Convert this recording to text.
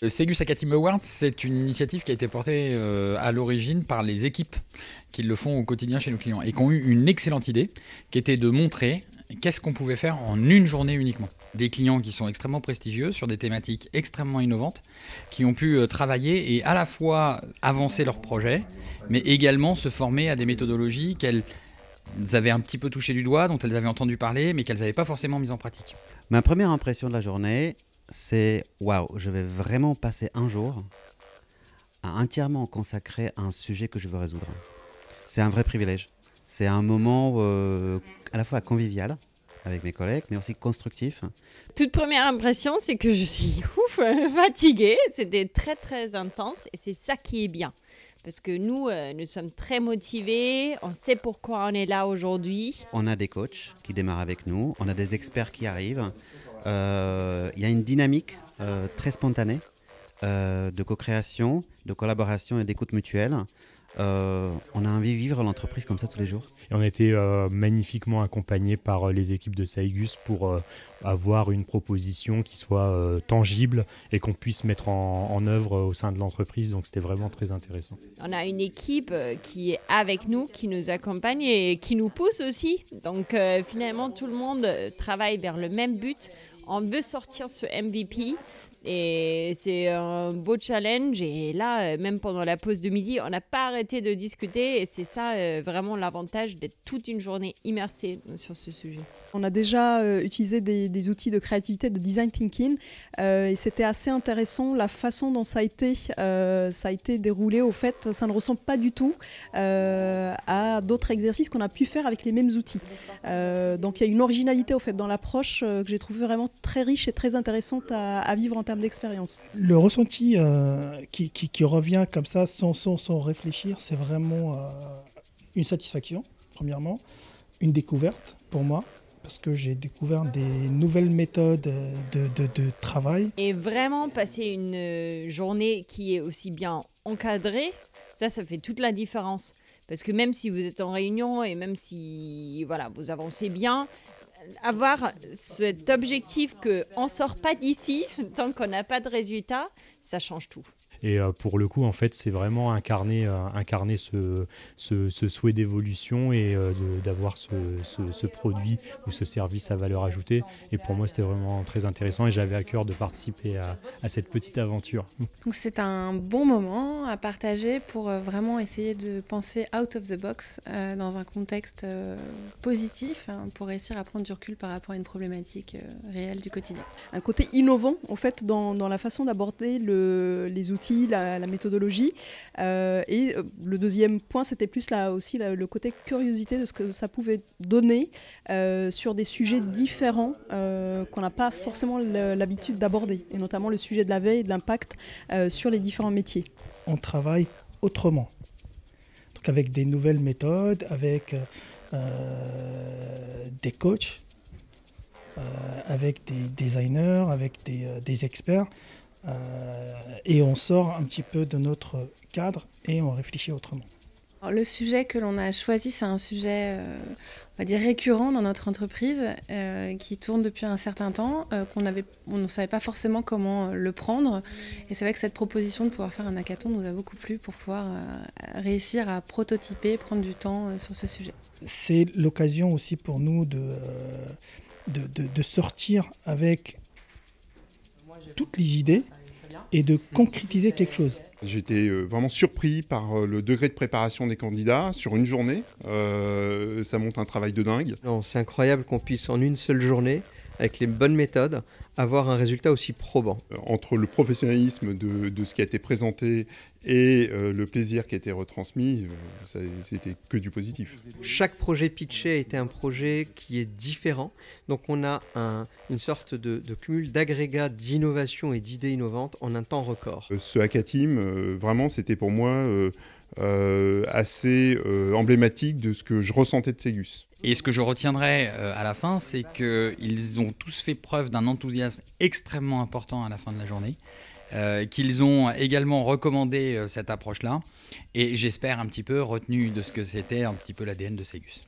Le Segus Hackateam Awards, c'est une initiative qui a été portée à l'origine par les équipes qui le font au quotidien chez nos clients et qui ont eu une excellente idée, qui était de montrer qu'est-ce qu'on pouvait faire en une journée uniquement. Des clients qui sont extrêmement prestigieux sur des thématiques extrêmement innovantes, qui ont pu travailler et à la fois avancer leur projet, mais également se former à des méthodologies qu'elles avaient un petit peu touché du doigt, dont elles avaient entendu parler, mais qu'elles n'avaient pas forcément mises en pratique. Ma première impression de la journée, c'est waouh, je vais vraiment passer un jour à entièrement consacrer à un sujet que je veux résoudre. C'est un vrai privilège. C'est un moment à la fois convivial avec mes collègues, mais aussi constructif. Toute première impression, c'est que je suis fatiguée. C'était très très intense et c'est ça qui est bien. Parce que nous sommes très motivés, on sait pourquoi on est là aujourd'hui. On a des coachs qui démarrent avec nous, on a des experts qui arrivent. Il y a une dynamique très spontanée de co-création, de collaboration et d'écoute mutuelle. On a envie de vivre l'entreprise comme ça tous les jours. Et on a été magnifiquement accompagnés par les équipes de Saigus pour avoir une proposition qui soit tangible et qu'on puisse mettre en œuvre au sein de l'entreprise. Donc c'était vraiment très intéressant. On a une équipe qui est avec nous, qui nous accompagne et qui nous pousse aussi. Donc finalement, tout le monde travaille vers le même but. On veut sortir ce MVP. Et c'est un beau challenge et là, même pendant la pause de midi, on n'a pas arrêté de discuter et c'est ça vraiment l'avantage d'être toute une journée immersée sur ce sujet. On a déjà utilisé des outils de créativité, de design thinking et c'était assez intéressant la façon dont ça a été déroulé. Au fait, ça ne ressemble pas du tout à d'autres exercices qu'on a pu faire avec les mêmes outils. Donc il y a une originalité au fait dans l'approche que j'ai trouvé vraiment très riche et très intéressante à vivre en termes d'expérience. Le ressenti qui revient comme ça sans réfléchir, c'est vraiment une satisfaction, premièrement, une découverte pour moi, parce que j'ai découvert des nouvelles méthodes de travail. Et vraiment passer une journée qui est aussi bien encadrée, ça fait toute la différence. Parce que même si vous êtes en réunion et même si voilà, vous avancez bien, avoir cet objectif qu'on ne sort pas d'ici tant qu'on n'a pas de résultat, ça change tout. Et pour le coup, en fait, c'est vraiment incarner ce souhait d'évolution et d'avoir ce produit ou ce service à valeur ajoutée. Et pour moi, c'était vraiment très intéressant et j'avais à cœur de participer à cette petite aventure. Donc c'est un bon moment à partager pour vraiment essayer de penser out of the box dans un contexte positif pour réussir à prendre du recul par rapport à une problématique réelle du quotidien. Un côté innovant en fait dans la façon d'aborder les outils, la méthodologie. Et le deuxième point, c'était plus là aussi le côté curiosité de ce que ça pouvait donner sur des sujets différents qu'on n'a pas forcément l'habitude d'aborder, et notamment le sujet de la veille et de l'impact sur les différents métiers. On travaille autrement, donc avec des nouvelles méthodes, avec des coachs, avec des designers, avec des experts. Et on sort un petit peu de notre cadre et on réfléchit autrement. Alors, le sujet que l'on a choisi, c'est un sujet on va dire récurrent dans notre entreprise qui tourne depuis un certain temps, on ne savait pas forcément comment le prendre. Et c'est vrai que cette proposition de pouvoir faire un hackathon nous a beaucoup plu pour pouvoir réussir à prototyper, prendre du temps sur ce sujet. C'est l'occasion aussi pour nous de sortir avec toutes les idées et de concrétiser quelque chose. J'étais vraiment surpris par le degré de préparation des candidats sur une journée. Ça montre un travail de dingue. C'est incroyable qu'on puisse en une seule journée, avec les bonnes méthodes, avoir un résultat aussi probant. Entre le professionnalisme de ce qui a été présenté et le plaisir qui a été retransmis, c'était que du positif. Chaque projet pitché a été un projet qui est différent. Donc on a une sorte de cumul d'agrégats d'innovation et d'idées innovantes en un temps record. Ce hackateam, vraiment, c'était pour moi assez emblématique de ce que je ressentais de Saigus. Et ce que je retiendrai à la fin, c'est qu'ils ont tous fait preuve d'un enthousiasme extrêmement important à la fin de la journée, qu'ils ont également recommandé cette approche-là, et j'espère un petit peu retenu de ce que c'était un petit peu l'ADN de Saigus.